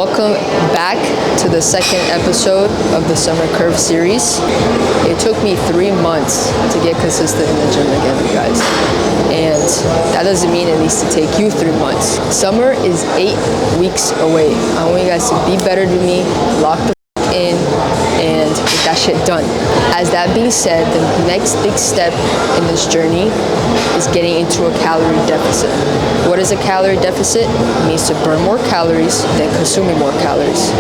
Welcome back to the second episode of the Summer Curve series. It took me 3 months to get consistent in the gym again, you guys. And that doesn't mean it needs to take you 3 months. Summer is 8 weeks away. I want you guys to be better than me, lock the in, and get that shit done. As that being said, the next big step in this journey is getting into a calorie deficit. What is a calorie deficit? It means to burn more calories than consuming more calories.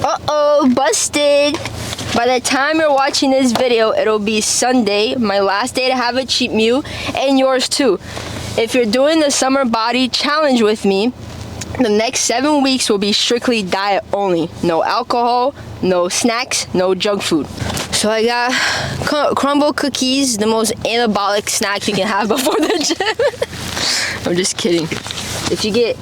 Uh-oh, busted! By the time you're watching this video, it'll be Sunday, my last day to have a cheat meal, and yours too. If you're doing the Summer Body Challenge with me, the next 7 weeks will be strictly diet only. No alcohol, no snacks, no junk food. So I got CRUMBL cookies, the most anabolic snack you can have before the gym. I'm just kidding. If you get,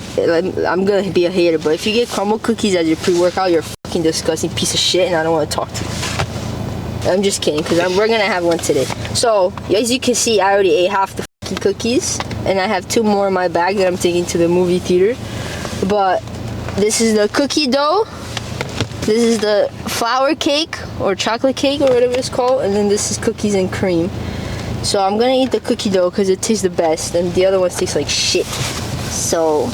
I'm gonna be a hater, but if you get CRUMBL cookies as your pre-workout, you're a fucking disgusting piece of shit and I don't want to talk to you. I'm just kidding, because we're gonna have one today. So, as you can see, I already ate half the fucking cookies, and I have 2 more in my bag that I'm taking to the movie theater. But this is the cookie dough, this is the flour cake or chocolate cake or whatever it's called, and then this is cookies and cream. So I'm gonna eat the cookie dough because it tastes the best and the other ones taste like shit. So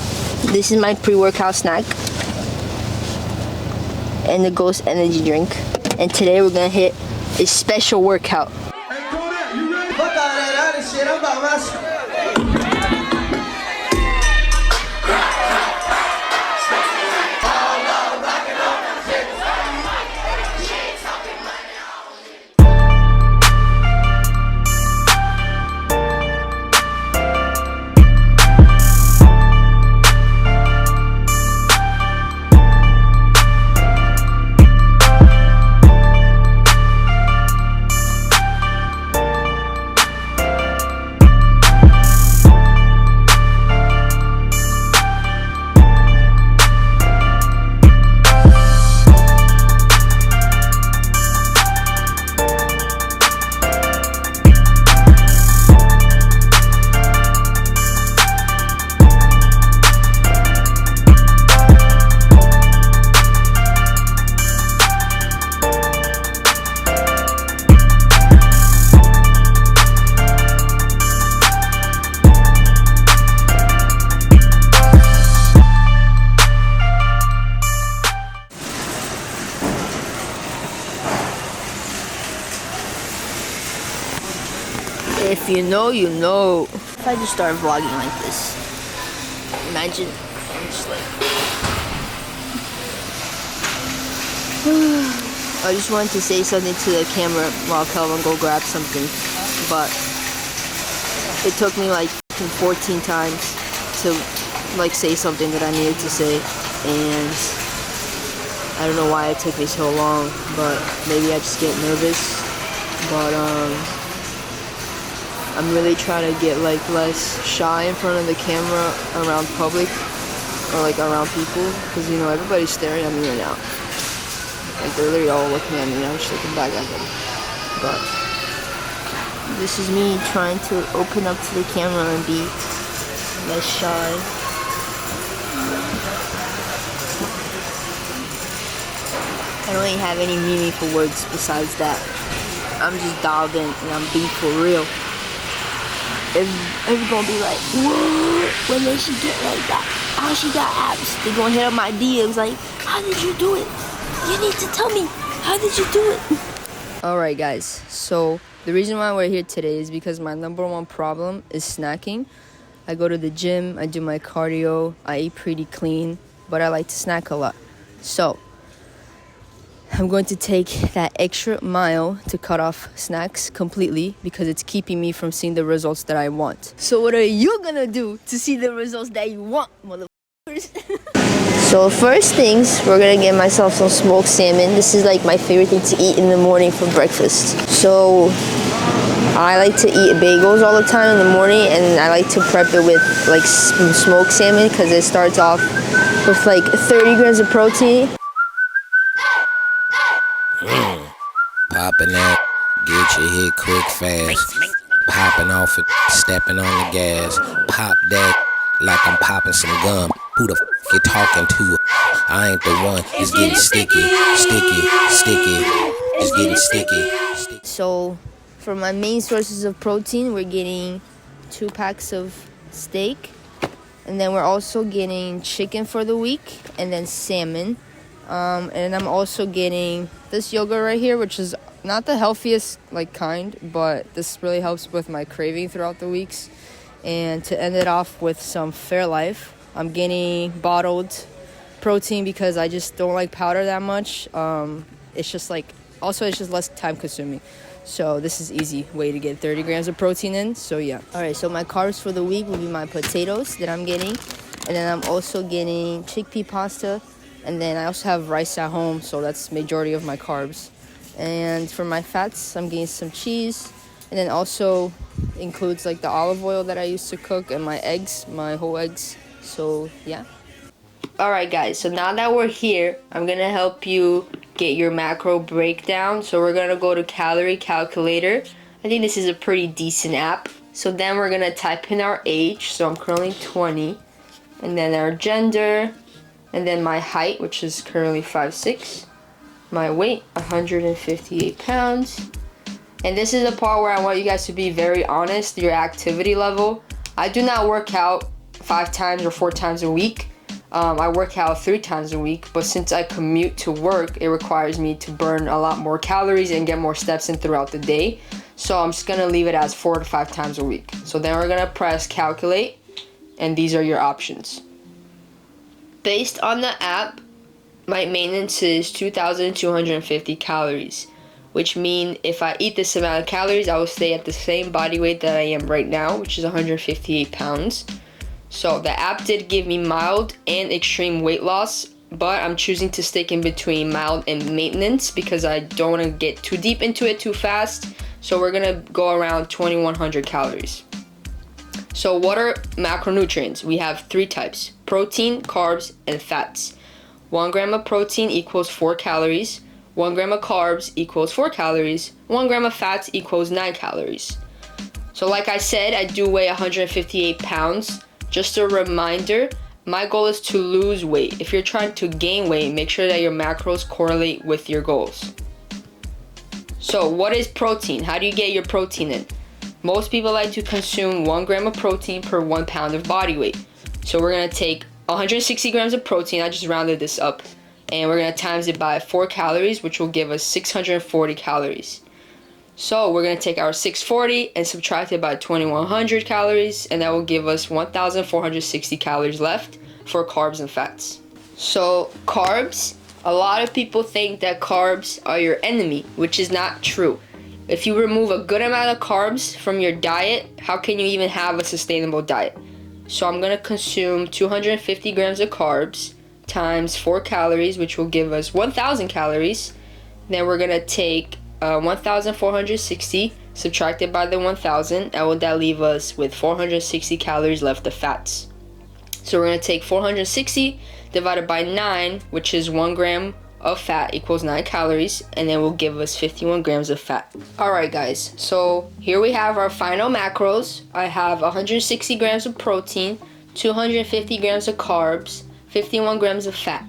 this is my pre-workout snack and the Ghost energy drink, and today we're gonna hit a special workout. Hey, Kodak, you ready? Fuck all that other shit, I'm about my If you know, you know. If I just start vlogging like this, imagine I'm just like. I just wanted to say something to the camera while Kelvin go grab something, but it took me like 14 times to like say something that I needed to say, and I don't know why it took me so long, but maybe I just get nervous. But I'm really trying to get like less shy in front of the camera around public or like around people, because you know everybody's staring at me right now. Like they're literally all looking at me and I'm just looking back at them. But this is me trying to open up to the camera and be less shy. I don't really have any meaningful words besides that. I'm just dialed in and I'm being for real. Everyone's gonna be like, what? When did she get like that? How she got abs? They gonna hit up my DMs like, how did you do it? You need to tell me, how did you do it? Alright guys, so the reason why we're here today is because my #1 problem is snacking. I go to the gym, I do my cardio, I eat pretty clean, but I like to snack a lot. So I'm going to take that extra mile to cut off snacks completely because it's keeping me from seeing the results that I want. So what are you gonna do to see the results that you want, motherfuckers? So first things, we're gonna get myself some smoked salmon. This is like my favorite thing to eat in the morning for breakfast. So I like to eat bagels all the time in the morning, and I like to prep it with like smoked salmon because it starts off with like 30 grams of protein. Popping that, get your hit quick fast. Popping off it, stepping on the gas. Pop that like I'm popping some gum. Who the f you talking to? I ain't the one. It's getting sticky, sticky, sticky. It's getting sticky. So for my main sources of protein, we're getting 2 packs of steak, and then we're also getting chicken for the week, and then salmon. And I'm also getting this yogurt right here, which is not the healthiest kind, but this really helps with my craving throughout the weeks. And to end it off with some Fairlife, I'm getting bottled protein because I just don't like powder that much. It's just less time consuming. So this is easy way to get 30 grams of protein in. So yeah. All right, so my carbs for the week will be my potatoes that I'm getting. And then I'm also getting chickpea pasta. And then I also have rice at home, so that's majority of my carbs. And for my fats, I'm getting some cheese. And then also includes the olive oil that I used to cook and my eggs, my whole eggs. So yeah. Alright guys, so now that we're here, I'm going to help you get your macro breakdown. So we're going to go to Calorie Calculator. I think this is a pretty decent app. So then we're going to type in our age. So I'm currently 20. And then our gender. And then my height, which is currently 5'6". My weight, 158 pounds. And this is the part where I want you guys to be very honest, your activity level. I do not work out 5 times or 4 times a week. I work out 3 times a week, but since I commute to work, it requires me to burn a lot more calories and get more steps in throughout the day. So I'm just gonna leave it as 4 to 5 times a week. So then we're gonna press calculate, and these are your options. Based on the app, my maintenance is 2,250 calories, which means if I eat this amount of calories, I will stay at the same body weight that I am right now, which is 158 pounds. So the app did give me mild and extreme weight loss, but I'm choosing to stick in between mild and maintenance because I don't want to get too deep into it too fast. So we're gonna go around 2,100 calories. So what are macronutrients? We have 3 types: protein, carbs, and fats. 1 gram of protein equals 4 calories. 1 gram of carbs equals 4 calories. 1 gram of fats equals 9 calories. So like I said, I do weigh 158 pounds. Just a reminder, my goal is to lose weight. If you're trying to gain weight, make sure that your macros correlate with your goals. So what is protein? How do you get your protein in? Most people like to consume 1 gram of protein per 1 pound of body weight. So we're gonna take 160 grams of protein, I just rounded this up, and we're gonna times it by 4 calories, which will give us 640 calories. So we're gonna take our 640 and subtract it by 2,100 calories, and that will give us 1,460 calories left for carbs and fats. So carbs, a lot of people think that carbs are your enemy, which is not true. If you remove a good amount of carbs from your diet, how can you even have a sustainable diet? So I'm gonna consume 250 grams of carbs times 4 calories, which will give us 1,000 calories. Then we're gonna take 1,460 subtracted by the 1,000. That leave us with 460 calories left of fats. So we're gonna take 460 divided by 9, which is 1 gram of fat equals 9 calories, and then will give us 51 grams of fat. Alright guys, so here we have our final macros. I have 160 grams of protein, 250 grams of carbs, 51 grams of fat.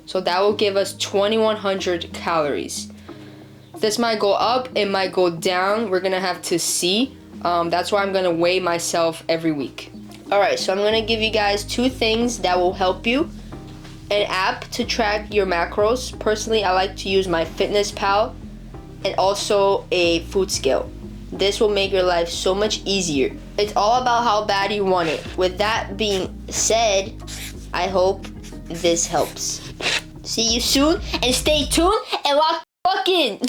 So that will give us 2,100 calories. This might go up, it might go down. We're gonna have to see. That's why I'm gonna weigh myself every week. Alright, so I'm gonna give you guys 2 things that will help you. An app to track your macros. Personally, I like to use my MyFitnessPal, and also a food scale. This will make your life so much easier. It's all about how bad you want it. With that being said, I hope this helps. See you soon, and stay tuned, and lock fucking